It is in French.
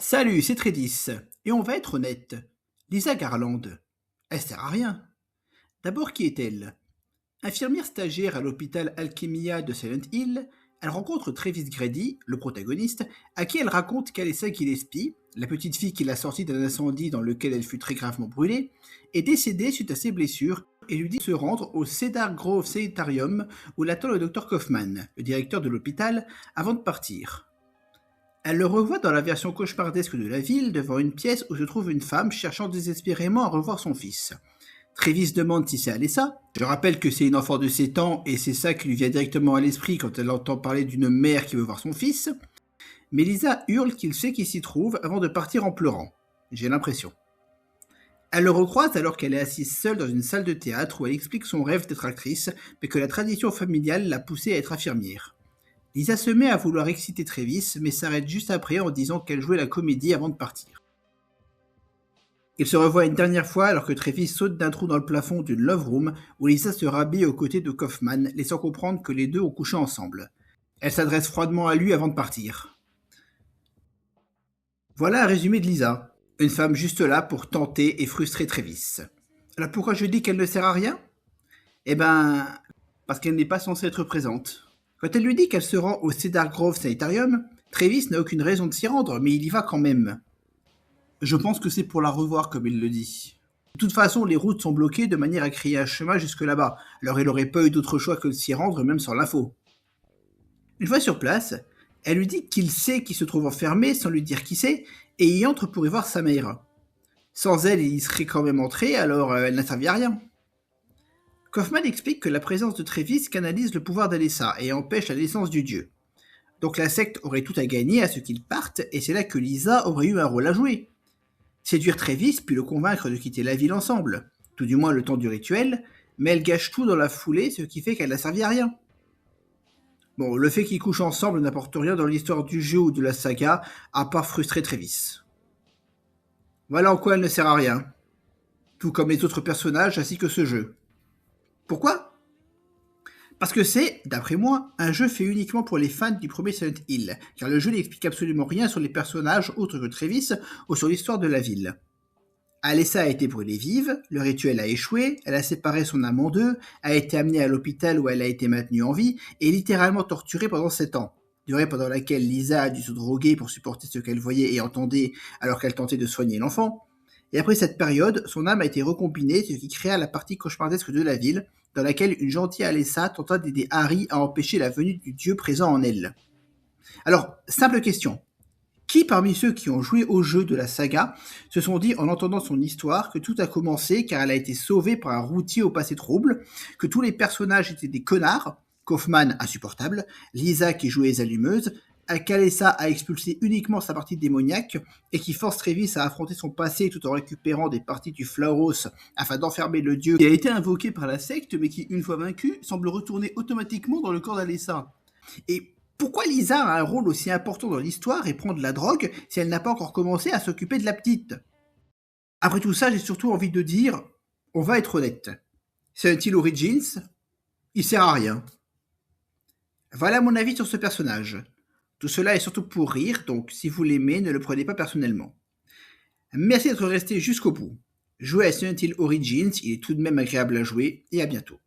Salut, c'est Trédis. Et on va être honnête. Lisa Garland, elle sert à rien. D'abord, qui est-elle? Infirmière stagiaire à l'hôpital Alchemia de Silent Hill, elle rencontre Travis Grady, le protagoniste, à qui elle raconte qu'Alessa Gillespie, la petite fille qui l'a sortie d'un incendie dans lequel elle fut très gravement brûlée, est décédée suite à ses blessures et lui dit de se rendre au Cedar Grove Sanitarium où l'attend le docteur Kaufman, le directeur de l'hôpital, avant de partir. Elle le revoit dans la version cauchemardesque de la ville devant une pièce où se trouve une femme cherchant désespérément à revoir son fils. Travis demande si c'est Alessa. Je rappelle que c'est une enfant de 7 ans et c'est ça qui lui vient directement à l'esprit quand elle entend parler d'une mère qui veut voir son fils. Mais Lisa hurle qu'il sait qu'il s'y trouve avant de partir en pleurant. J'ai l'impression. Elle le recroise alors qu'elle est assise seule dans une salle de théâtre où elle explique son rêve d'être actrice, mais que la tradition familiale l'a poussée à être infirmière. Lisa se met à vouloir exciter Travis, mais s'arrête juste après en disant qu'elle jouait la comédie avant de partir. Ils se revoient une dernière fois alors que Travis saute d'un trou dans le plafond d'une love room où Lisa se rhabille aux côtés de Kaufman, laissant comprendre que les deux ont couché ensemble. Elle s'adresse froidement à lui avant de partir. Voilà un résumé de Lisa. Une femme juste là pour tenter et frustrer Travis. Alors pourquoi je dis qu'elle ne sert à rien? Eh ben, parce qu'elle n'est pas censée être présente. Quand elle lui dit qu'elle se rend au Cedar Grove Sanitarium, Travis n'a aucune raison de s'y rendre, mais il y va quand même. Je pense que c'est pour la revoir, comme il le dit. De toute façon, les routes sont bloquées de manière à créer un chemin jusque là-bas, alors il n'aurait pas eu d'autre choix que de s'y rendre, même sans l'info. Une fois sur place, elle lui dit qu'il sait qu'il se trouve enfermé sans lui dire qui c'est, et y entre pour y voir sa mère. Sans elle, il y serait quand même entré, alors elle n'a servi à rien. Kaufman explique que la présence de Travis canalise le pouvoir d'Alessa et empêche la naissance du dieu. Donc la secte aurait tout à gagner à ce qu'ils partent, et c'est là que Lisa aurait eu un rôle à jouer. Séduire Travis, puis le convaincre de quitter la ville ensemble, tout du moins le temps du rituel, mais elle gâche tout dans la foulée, ce qui fait qu'elle n'a servi à rien. Bon, le fait qu'ils couchent ensemble n'apporte rien dans l'histoire du jeu ou de la saga, à part frustrer Travis. Voilà en quoi elle ne sert à rien, tout comme les autres personnages ainsi que ce jeu. Pourquoi? Parce que c'est, d'après moi, un jeu fait uniquement pour les fans du premier Silent Hill, car le jeu n'explique absolument rien sur les personnages autres que Travis ou sur l'histoire de la ville. Alessa a été brûlée vive, le rituel a échoué, elle a séparé son âme en deux, a été amenée à l'hôpital où elle a été maintenue en vie et littéralement torturée pendant 7 ans. Durée pendant laquelle Lisa a dû se droguer pour supporter ce qu'elle voyait et entendait alors qu'elle tentait de soigner l'enfant. Et après cette période, son âme a été recombinée, ce qui créa la partie cauchemardesque de la ville, dans laquelle une gentille Alessa tenta d'aider Harry à empêcher la venue du dieu présent en elle. Alors, simple question. Qui parmi ceux qui ont joué au jeu de la saga se sont dit en entendant son histoire que tout a commencé car elle a été sauvée par un routier au passé trouble, que tous les personnages étaient des connards, Kaufman insupportable, Lisa qui jouait les allumeuses, Alessa a expulsé uniquement sa partie démoniaque et qui force Travis à affronter son passé tout en récupérant des parties du Flauros afin d'enfermer le dieu qui a été invoqué par la secte mais qui, une fois vaincu, semble retourner automatiquement dans le corps d'Alessa. Et pourquoi Lisa a un rôle aussi important dans l'histoire et prend de la drogue si elle n'a pas encore commencé à s'occuper de la petite? Après tout ça, j'ai surtout envie de dire, on va être honnête. Silent Hill Origins, il sert à rien. Voilà mon avis sur ce personnage. Tout cela est surtout pour rire, donc si vous l'aimez, ne le prenez pas personnellement. Merci d'être resté jusqu'au bout. Jouez à Silent Hill Origins, il est tout de même agréable à jouer, et à bientôt.